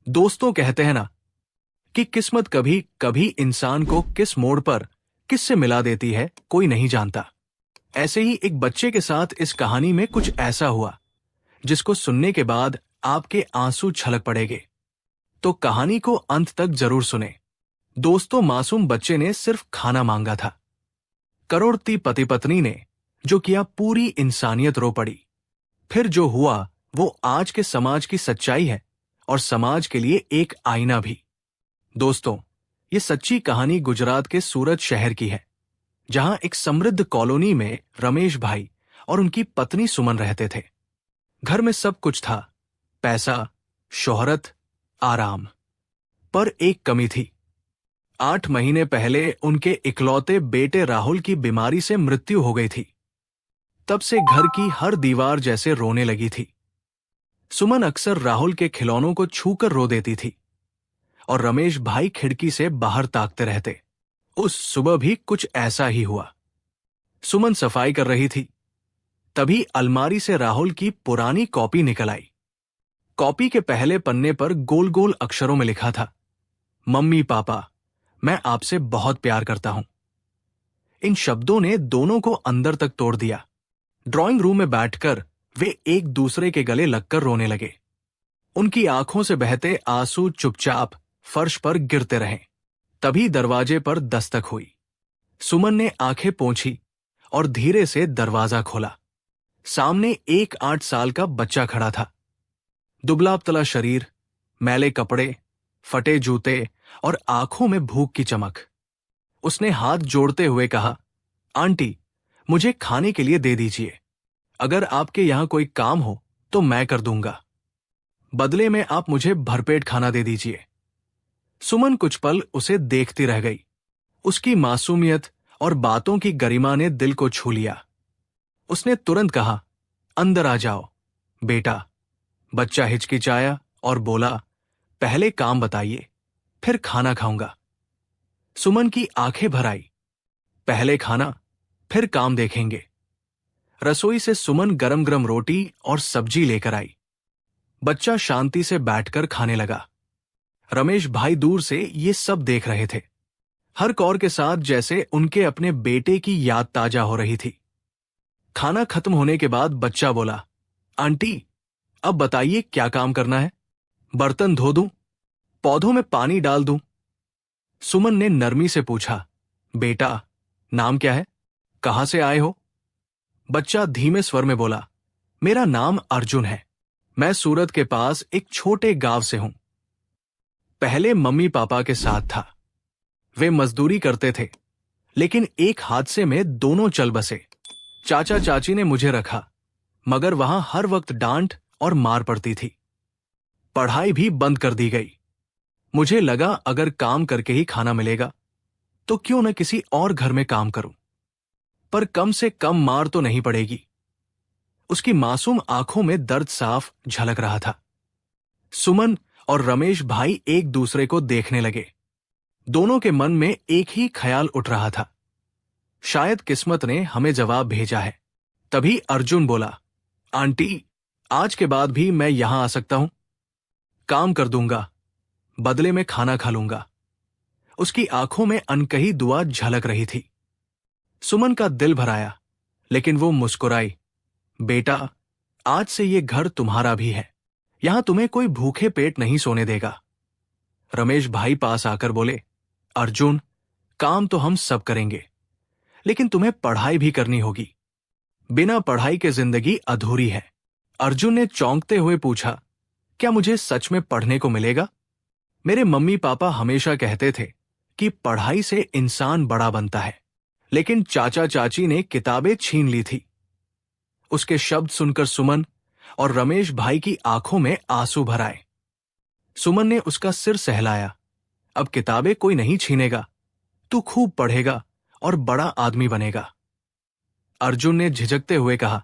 दोस्तों कहते हैं ना कि किस्मत कभी कभी इंसान को किस मोड़ पर किससे मिला देती है, कोई नहीं जानता। ऐसे ही एक बच्चे के साथ इस कहानी में कुछ ऐसा हुआ जिसको सुनने के बाद आपके आंसू छलक पड़ेंगे। तो कहानी को अंत तक जरूर सुने। दोस्तों, मासूम बच्चे ने सिर्फ खाना मांगा था। करोड़पति पति पत्नी ने जो किया, पूरी इंसानियत रो पड़ी। फिर जो हुआ वो आज के समाज की सच्चाई है और समाज के लिए एक आईना भी। दोस्तों, ये सच्ची कहानी गुजरात के सूरत शहर की है, जहां एक समृद्ध कॉलोनी में रमेश भाई और उनकी पत्नी सुमन रहते थे। घर में सब कुछ था, पैसा, शोहरत, आराम। पर एक कमी थी। 8 महीने पहले उनके इकलौते बेटे राहुल की बीमारी से मृत्यु हो गई थी। तब से घर की हर दीवार जैसे रोने लगी थी। सुमन अक्सर राहुल के खिलौनों को छूकर रो देती थी और रमेश भाई खिड़की से बाहर ताकते रहते। उस सुबह भी कुछ ऐसा ही हुआ। सुमन सफाई कर रही थी, तभी अलमारी से राहुल की पुरानी कॉपी निकल आई। कॉपी के पहले पन्ने पर गोल गोल अक्षरों में लिखा था, मम्मी पापा, मैं आपसे बहुत प्यार करता हूं। इन शब्दों ने दोनों को अंदर तक तोड़ दिया। ड्राइंग रूम में बैठकर वे एक दूसरे के गले लगकर रोने लगे। उनकी आंखों से बहते आंसू चुपचाप फर्श पर गिरते रहे। तभी दरवाजे पर दस्तक हुई। सुमन ने आंखें पोंछी और धीरे से दरवाजा खोला। सामने एक 8 साल का बच्चा खड़ा था। दुबला पतला शरीर, मैले कपड़े, फटे जूते और आंखों में भूख की चमक। उसने हाथ जोड़ते हुए कहा, आंटी, मुझे खाने के लिए दे दीजिए। अगर आपके यहां कोई काम हो तो मैं कर दूंगा। बदले में आप मुझे भरपेट खाना दे दीजिए। सुमन कुछ पल उसे देखती रह गई। उसकी मासूमियत और बातों की गरिमा ने दिल को छू लिया। उसने तुरंत कहा, अंदर आ जाओ बेटा। बच्चा हिचकिचाया और बोला, पहले काम बताइए, फिर खाना खाऊंगा। सुमन की आंखें भर आई। पहले खाना, फिर काम देखेंगे। रसोई से सुमन गरम गरम रोटी और सब्जी लेकर आई। बच्चा शांति से बैठकर खाने लगा। रमेश भाई दूर से ये सब देख रहे थे, हर कौर के साथ जैसे उनके अपने बेटे की याद ताजा हो रही थी। खाना खत्म होने के बाद बच्चा बोला, आंटी, अब बताइए क्या काम करना है? बर्तन धो दूं? पौधों में पानी डाल दूं? सुमन ने नरमी से पूछा, बेटा, नाम क्या है? कहां से आए हो? बच्चा धीमे स्वर में बोला, मेरा नाम अर्जुन है। मैं सूरत के पास एक छोटे गांव से हूं। पहले मम्मी पापा के साथ था। वे मजदूरी करते थे, लेकिन एक हादसे में दोनों चल बसे। चाचा चाची ने मुझे रखा, मगर वहां हर वक्त डांट और मार पड़ती थी। पढ़ाई भी बंद कर दी गई। मुझे लगा अगर काम करके ही खाना मिलेगा तो क्यों न किसी और घर में काम करूं, पर कम से कम मार तो नहीं पड़ेगी। उसकी मासूम आंखों में दर्द साफ झलक रहा था। सुमन और रमेश भाई एक दूसरे को देखने लगे। दोनों के मन में एक ही ख्याल उठ रहा था, शायद किस्मत ने हमें जवाब भेजा है। तभी अर्जुन बोला, आंटी, आज के बाद भी मैं यहां आ सकता हूं? काम कर दूंगा, बदले में खाना खा लूंगा। उसकी आंखों में अनकही दुआ झलक रही थी। सुमन का दिल भर आया, लेकिन वो मुस्कुराई। बेटा, आज से ये घर तुम्हारा भी है। यहां तुम्हें कोई भूखे पेट नहीं सोने देगा। रमेश भाई पास आकर बोले, अर्जुन, काम तो हम सब करेंगे, लेकिन तुम्हें पढ़ाई भी करनी होगी। बिना पढ़ाई के जिंदगी अधूरी है। अर्जुन ने चौंकते हुए पूछा, क्या मुझे सच में पढ़ने को मिलेगा? मेरे मम्मी पापा हमेशा कहते थे कि पढ़ाई से इंसान बड़ा बनता है, लेकिन चाचा चाची ने किताबें छीन ली थी। उसके शब्द सुनकर सुमन और रमेश भाई की आंखों में आंसू भर आए। सुमन ने उसका सिर सहलाया, अब किताबें कोई नहीं छीनेगा, तू खूब पढ़ेगा और बड़ा आदमी बनेगा। अर्जुन ने झिझकते हुए कहा,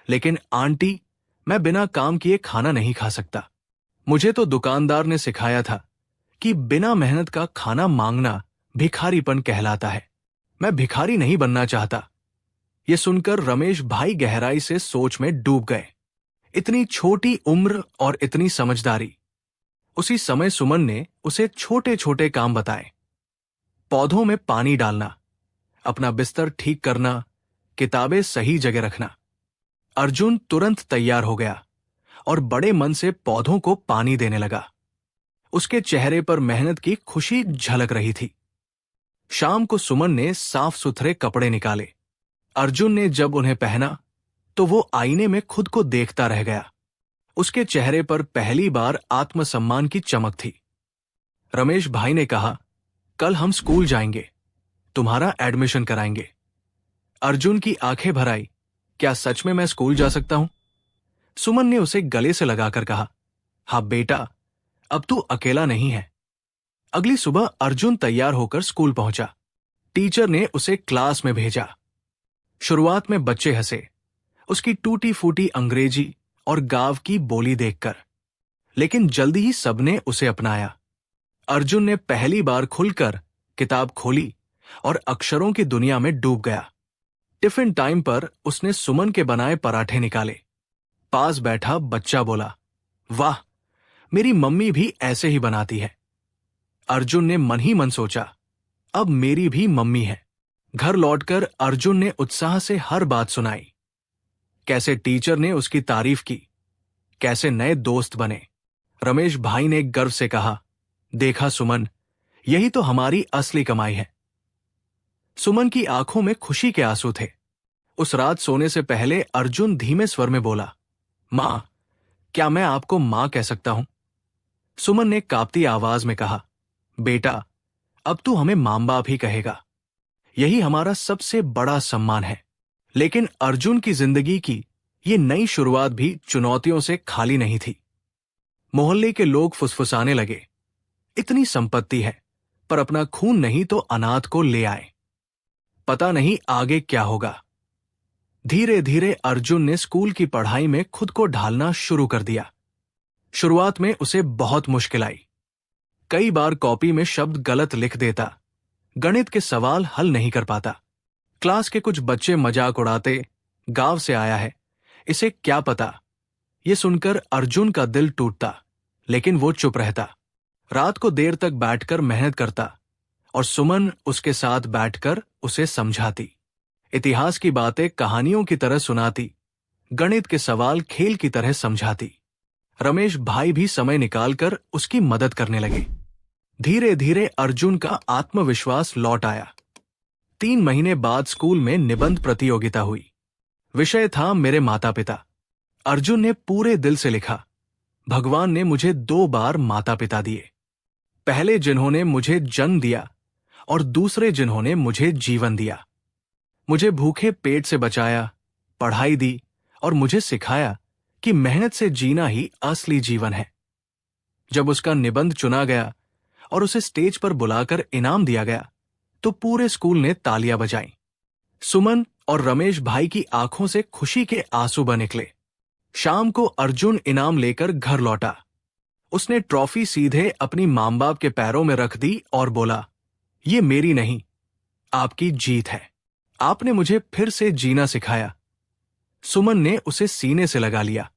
लेकिन आंटी, मैं बिना काम किए खाना नहीं खा सकता। मुझे तो दुकानदार ने सिखाया था कि बिना मेहनत का खाना मांगना भिखारीपन कहलाता है। मैं भिखारी नहीं बनना चाहता। यह सुनकर रमेश भाई गहराई से सोच में डूब गए। इतनी छोटी उम्र और इतनी समझदारी। उसी समय सुमन ने उसे छोटे छोटे काम बताए। पौधों में पानी डालना, अपना बिस्तर ठीक करना, किताबें सही जगह रखना। अर्जुन तुरंत तैयार हो गया और बड़े मन से पौधों को पानी देने लगा। उसके चेहरे पर मेहनत की खुशी झलक रही थी। शाम को सुमन ने साफ सुथरे कपड़े निकाले। अर्जुन ने जब उन्हें पहना तो वो आईने में खुद को देखता रह गया। उसके चेहरे पर पहली बार आत्मसम्मान की चमक थी। रमेश भाई ने कहा, कल हम स्कूल जाएंगे, तुम्हारा एडमिशन कराएंगे। अर्जुन की आंखें भर आई। क्या सच में मैं स्कूल जा सकता हूं? सुमन ने उसे गले से लगाकर कहा, हाँ बेटा, अब तू अकेला नहीं है। अगली सुबह अर्जुन तैयार होकर स्कूल पहुंचा। टीचर ने उसे क्लास में भेजा। शुरुआत में बच्चे हंसे, उसकी टूटी फूटी अंग्रेजी और गांव की बोली देखकर, लेकिन जल्दी ही सबने उसे अपनाया। अर्जुन ने पहली बार खुलकर किताब खोली और अक्षरों की दुनिया में डूब गया। टिफिन टाइम पर उसने सुमन के बनाए पराठे निकाले। पास बैठा बच्चा बोला, वाह, मेरी मम्मी भी ऐसे ही बनाती है। अर्जुन ने मन ही मन सोचा, अब मेरी भी मम्मी है। घर लौटकर अर्जुन ने उत्साह से हर बात सुनाई। कैसे टीचर ने उसकी तारीफ की, कैसे नए दोस्त बने। रमेश भाई ने गर्व से कहा, देखा सुमन, यही तो हमारी असली कमाई है। सुमन की आंखों में खुशी के आंसू थे। उस रात सोने से पहले अर्जुन धीमे स्वर में बोला, मां, क्या मैं आपको मां कह सकता हूं? सुमन ने कांपती आवाज में कहा, बेटा, अब तू हमें मां बाप ही कहेगा। यही हमारा सबसे बड़ा सम्मान है। लेकिन अर्जुन की जिंदगी की ये नई शुरुआत भी चुनौतियों से खाली नहीं थी। मोहल्ले के लोग फुसफुसाने लगे, इतनी संपत्ति है, पर अपना खून नहीं तो अनाथ को ले आए। पता नहीं आगे क्या होगा। धीरे धीरे अर्जुन ने स्कूल की पढ़ाई में खुद को ढालना शुरू कर दिया। शुरुआत में उसे बहुत मुश्किल आई। कई बार कॉपी में शब्द गलत लिख देता, गणित के सवाल हल नहीं कर पाता। क्लास के कुछ बच्चे मजाक उड़ाते, गांव से आया है, इसे क्या पता। ये सुनकर अर्जुन का दिल टूटता, लेकिन वो चुप रहता। रात को देर तक बैठकर मेहनत करता और सुमन उसके साथ बैठकर उसे समझाती। इतिहास की बातें कहानियों की तरह सुनाती, गणित के सवाल खेल की तरह समझाती। रमेश भाई भी समय निकालकर उसकी मदद करने लगे। धीरे धीरे अर्जुन का आत्मविश्वास लौट आया। 3 महीने बाद स्कूल में निबंध प्रतियोगिता हुई। विषय था मेरे माता पिता। अर्जुन ने पूरे दिल से लिखा, भगवान ने मुझे 2 बार माता पिता दिए। पहले जिन्होंने मुझे जन्म दिया और दूसरे जिन्होंने मुझे जीवन दिया। मुझे भूखे पेट से बचाया, पढ़ाई दी और मुझे सिखाया कि मेहनत से जीना ही असली जीवन है। जब उसका निबंध चुना गया और उसे स्टेज पर बुलाकर इनाम दिया गया तो पूरे स्कूल ने तालियां बजाईं। सुमन और रमेश भाई की आंखों से खुशी के आंसू बह निकले। शाम को अर्जुन इनाम लेकर घर लौटा। उसने ट्रॉफी सीधे अपनी मां बाप के पैरों में रख दी और बोला, ये मेरी नहीं, आपकी जीत है। आपने मुझे फिर से जीना सिखाया। सुमन ने उसे सीने से लगा लिया।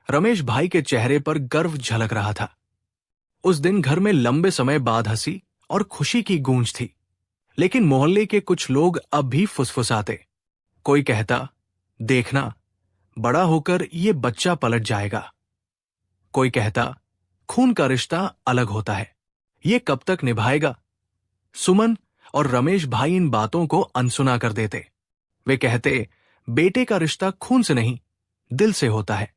रमेश भाई के चेहरे पर गर्व झलक रहा था। उस दिन घर में लंबे समय बाद हंसी और खुशी की गूंज थी। लेकिन मोहल्ले के कुछ लोग अब भी फुसफुसाते। कोई कहता, देखना, बड़ा होकर ये बच्चा पलट जाएगा। कोई कहता, खून का रिश्ता अलग होता है, ये कब तक निभाएगा। सुमन और रमेश भाई इन बातों को अनसुना कर देते। वे कहते, बेटे का रिश्ता खून से नहीं, दिल से होता है।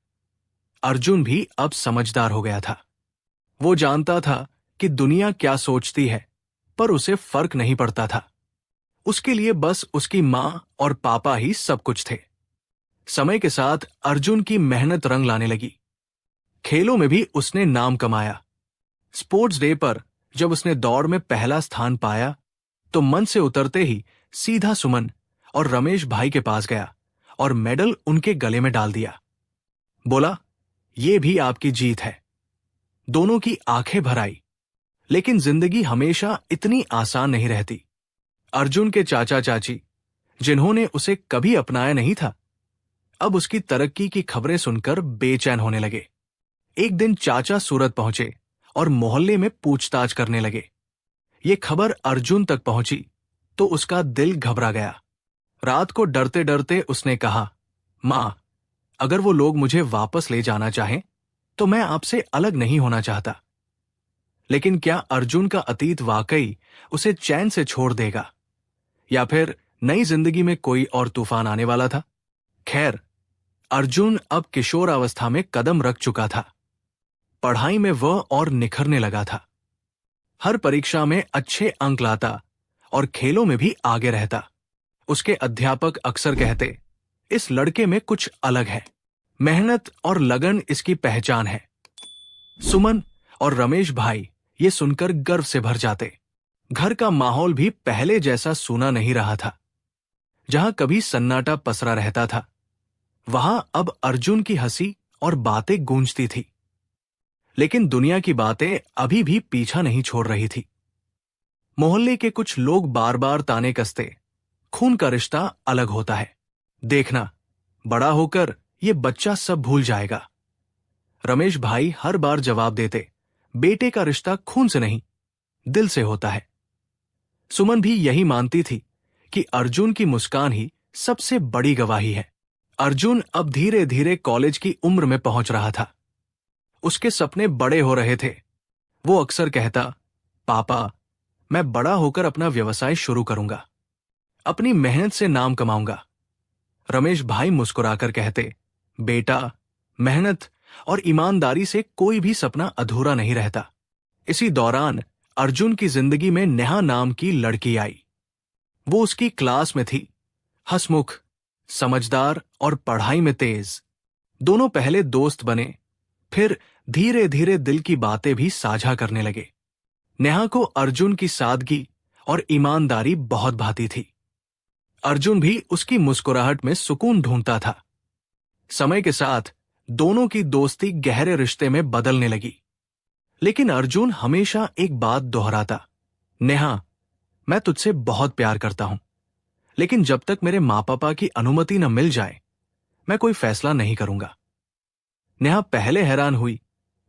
अर्जुन भी अब समझदार हो गया था। वो जानता था कि दुनिया क्या सोचती है, पर उसे फर्क नहीं पड़ता था। उसके लिए बस उसकी मां और पापा ही सब कुछ थे। समय के साथ अर्जुन की मेहनत रंग लाने लगी। खेलों में भी उसने नाम कमाया। स्पोर्ट्स डे पर जब उसने दौड़ में पहला स्थान पाया तो मन से उतरते ही सीधा सुमन और रमेश भाई के पास गया और मेडल उनके गले में डाल दिया। बोला, ये भी आपकी जीत है। दोनों की आंखें भर आई। लेकिन जिंदगी हमेशा इतनी आसान नहीं रहती। अर्जुन के चाचा चाची, जिन्होंने उसे कभी अपनाया नहीं था, अब उसकी तरक्की की खबरें सुनकर बेचैन होने लगे। एक दिन चाचा सूरत पहुंचे और मोहल्ले में पूछताछ करने लगे। ये खबर अर्जुन तक पहुंची तो उसका दिल घबरा गया। रात को डरते डरते उसने कहा, मां, अगर वो लोग मुझे वापस ले जाना चाहें तो मैं आपसे अलग नहीं होना चाहता। लेकिन क्या अर्जुन का अतीत वाकई उसे चैन से छोड़ देगा, या फिर नई जिंदगी में कोई और तूफान आने वाला था? खैर, अर्जुन अब किशोरावस्था में कदम रख चुका था। पढ़ाई में वह और निखरने लगा था। हर परीक्षा में अच्छे अंक लाता और खेलों में भी आगे रहता। उसके अध्यापक अक्सर कहते, इस लड़के में कुछ अलग है, मेहनत और लगन इसकी पहचान है। सुमन और रमेश भाई ये सुनकर गर्व से भर जाते। घर का माहौल भी पहले जैसा सूना नहीं रहा था। जहां कभी सन्नाटा पसरा रहता था, वहां अब अर्जुन की हंसी और बातें गूंजती थी। लेकिन दुनिया की बातें अभी भी पीछा नहीं छोड़ रही थी। मोहल्ले के कुछ लोग बार बार ताने कसते, खून का रिश्ता अलग होता है, देखना बड़ा होकर ये बच्चा सब भूल जाएगा। रमेश भाई हर बार जवाब देते, बेटे का रिश्ता खून से नहीं, दिल से होता है। सुमन भी यही मानती थी कि अर्जुन की मुस्कान ही सबसे बड़ी गवाही है। अर्जुन अब धीरे धीरे कॉलेज की उम्र में पहुंच रहा था। उसके सपने बड़े हो रहे थे। वो अक्सर कहता, पापा, मैं बड़ा होकर अपना व्यवसाय शुरू करूंगा, अपनी मेहनत से नाम कमाऊंगा। रमेश भाई मुस्कुराकर कहते, बेटा, मेहनत और ईमानदारी से कोई भी सपना अधूरा नहीं रहता। इसी दौरान अर्जुन की जिंदगी में नेहा नाम की लड़की आई। वो उसकी क्लास में थी, हंसमुख, समझदार और पढ़ाई में तेज। दोनों पहले दोस्त बने, फिर धीरे धीरे दिल की बातें भी साझा करने लगे। नेहा को अर्जुन की सादगी और ईमानदारी बहुत भाती थी। अर्जुन भी उसकी मुस्कुराहट में सुकून ढूंढता था। समय के साथ दोनों की दोस्ती गहरे रिश्ते में बदलने लगी। लेकिन अर्जुन हमेशा एक बात दोहराता, नेहा, मैं तुझसे बहुत प्यार करता हूं, लेकिन जब तक मेरे मां पापा की अनुमति न मिल जाए, मैं कोई फैसला नहीं करूंगा। नेहा पहले हैरान हुई,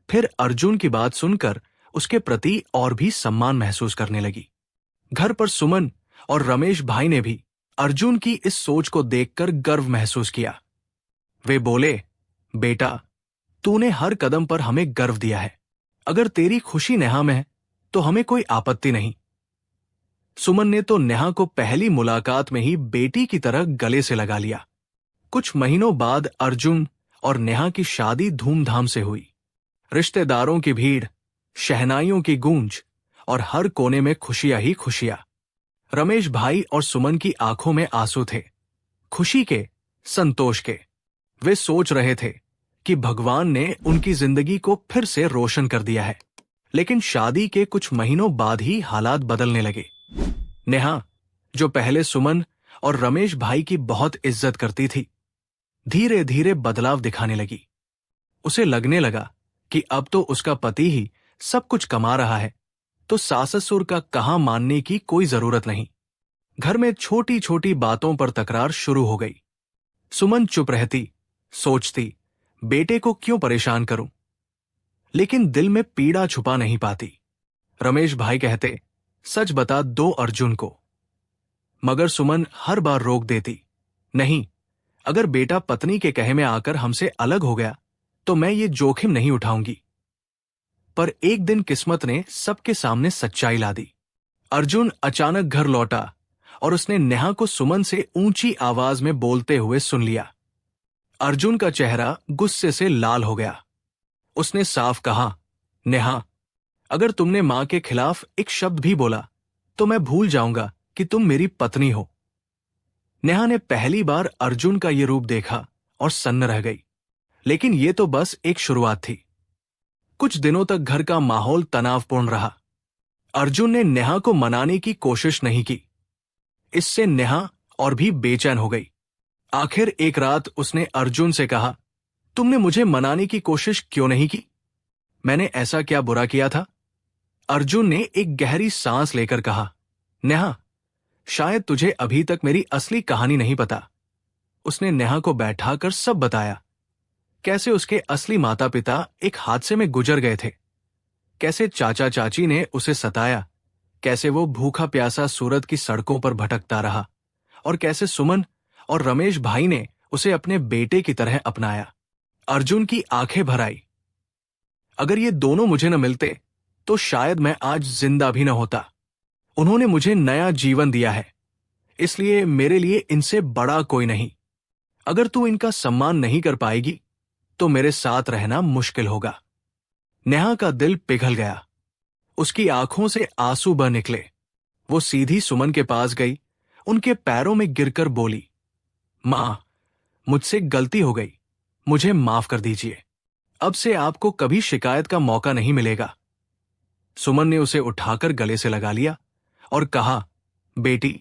फिर अर्जुन की बात सुनकर उसके प्रति और भी सम्मान महसूस करने लगी। घर पर सुमन और रमेश भाई ने भी अर्जुन की इस सोच को देखकर गर्व महसूस किया। वे बोले, बेटा, तूने हर कदम पर हमें गर्व दिया है। अगर तेरी खुशी नेहा में है तो हमें कोई आपत्ति नहीं। सुमन ने तो नेहा को पहली मुलाकात में ही बेटी की तरह गले से लगा लिया। कुछ महीनों बाद अर्जुन और नेहा की शादी धूमधाम से हुई। रिश्तेदारों की भीड़, शहनाइयों की गूंज और हर कोने में खुशियां ही खुशियां। रमेश भाई और सुमन की आंखों में आंसू थे, खुशी के, संतोष के। वे सोच रहे थे कि भगवान ने उनकी जिंदगी को फिर से रोशन कर दिया है। लेकिन शादी के कुछ महीनों बाद ही हालात बदलने लगे। नेहा, जो पहले सुमन और रमेश भाई की बहुत इज्जत करती थी, धीरे धीरे बदलाव दिखाने लगी। उसे लगने लगा कि अब तो उसका पति ही सब कुछ कमा रहा है, तो सास ससुर का कहां मानने की कोई जरूरत नहीं। घर में छोटी छोटी बातों पर तकरार शुरू हो गई। सुमन चुप रहती, सोचती, बेटे को क्यों परेशान करूं, लेकिन दिल में पीड़ा छुपा नहीं पाती। रमेश भाई कहते, सच बता दो अर्जुन को। मगर सुमन हर बार रोक देती, नहीं, अगर बेटा पत्नी के कहे में आकर हमसे अलग हो गया तो मैं ये जोखिम नहीं उठाऊंगी। पर एक दिन किस्मत ने सबके सामने सच्चाई ला दी। अर्जुन अचानक घर लौटा और उसने नेहा को सुमन से ऊंची आवाज में बोलते हुए सुन लिया। अर्जुन का चेहरा गुस्से से लाल हो गया। उसने साफ कहा, नेहा, अगर तुमने मां के खिलाफ एक शब्द भी बोला तो मैं भूल जाऊंगा कि तुम मेरी पत्नी हो। नेहा ने पहली बार अर्जुन का ये रूप देखा और सन्न रह गई। लेकिन ये तो बस एक शुरुआत थी। कुछ दिनों तक घर का माहौल तनावपूर्ण रहा। अर्जुन ने नेहा को मनाने की कोशिश नहीं की। इससे नेहा और भी बेचैन हो गई। आखिर एक रात उसने अर्जुन से कहा, तुमने मुझे मनाने की कोशिश क्यों नहीं की? मैंने ऐसा क्या बुरा किया था? अर्जुन ने एक गहरी सांस लेकर कहा, नेहा, शायद तुझे अभी तक मेरी असली कहानी नहीं पता। उसने नेहा को बैठाकर सब बताया, कैसे उसके असली माता पिता एक हादसे में गुजर गए थे, कैसे चाचा चाची ने उसे सताया, कैसे वो भूखा प्यासा सूरत की सड़कों पर भटकता रहा, और कैसे सुमन और रमेश भाई ने उसे अपने बेटे की तरह अपनाया। अर्जुन की आंखें भर आई। अगर ये दोनों मुझे न मिलते तो शायद मैं आज जिंदा भी न होता। उन्होंने मुझे नया जीवन दिया है, इसलिए मेरे लिए इनसे बड़ा कोई नहीं। अगर तू इनका सम्मान नहीं कर पाएगी तो मेरे साथ रहना मुश्किल होगा। नेहा का दिल पिघल गया। उसकी आंखों से आंसू बह निकले। वो सीधी सुमन के पास गई, उनके पैरों में गिरकर बोली, मां, मुझसे गलती हो गई, मुझे माफ कर दीजिए। अब से आपको कभी शिकायत का मौका नहीं मिलेगा। सुमन ने उसे उठाकर गले से लगा लिया और कहा, बेटी,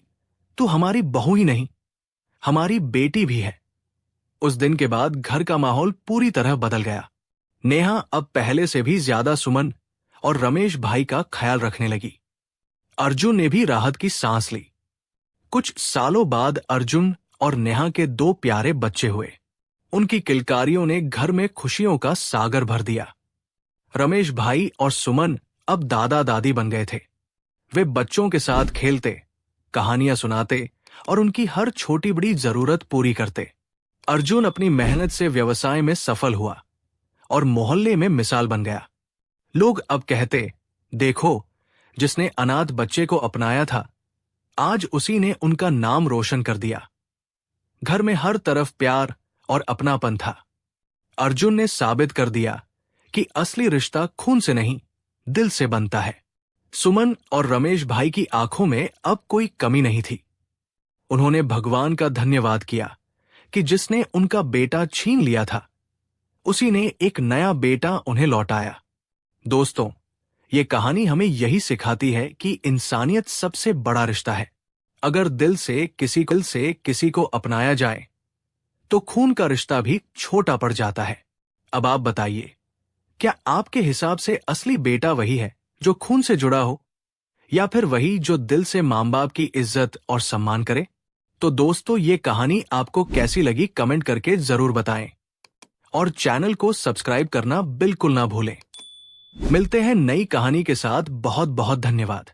तू हमारी बहू ही नहीं, हमारी बेटी भी है। उस दिन के बाद घर का माहौल पूरी तरह बदल गया। नेहा अब पहले से भी ज्यादा सुमन और रमेश भाई का ख्याल रखने लगी। अर्जुन ने भी राहत की सांस ली। कुछ सालों बाद अर्जुन और नेहा के 2 प्यारे बच्चे हुए। उनकी किलकारियों ने घर में खुशियों का सागर भर दिया। रमेश भाई और सुमन अब दादा दादी बन गए थे। वे बच्चों के साथ खेलते, कहानियां सुनाते और उनकी हर छोटी बड़ी जरूरत पूरी करते। अर्जुन अपनी मेहनत से व्यवसाय में सफल हुआ और मोहल्ले में मिसाल बन गया। लोग अब कहते, देखो, जिसने अनाथ बच्चे को अपनाया था, आज उसी ने उनका नाम रोशन कर दिया। घर में हर तरफ प्यार और अपनापन था। अर्जुन ने साबित कर दिया कि असली रिश्ता खून से नहीं, दिल से बनता है। सुमन और रमेश भाई की आंखों में अब कोई कमी नहीं थी। उन्होंने भगवान का धन्यवाद किया कि जिसने उनका बेटा छीन लिया था, उसी ने एक नया बेटा उन्हें लौटाया। दोस्तों, ये कहानी हमें यही सिखाती है कि इंसानियत सबसे बड़ा रिश्ता है। अगर दिल से किसी को अपनाया जाए तो खून का रिश्ता भी छोटा पड़ जाता है। अब आप बताइए, क्या आपके हिसाब से असली बेटा वही है जो खून से जुड़ा हो, या फिर वही जो दिल से मां बाप की इज्जत और सम्मान करे? तो दोस्तों, ये कहानी आपको कैसी लगी कमेंट करके जरूर बताएं और चैनल को सब्सक्राइब करना बिल्कुल ना भूलें। मिलते हैं नई कहानी के साथ। बहुत बहुत धन्यवाद।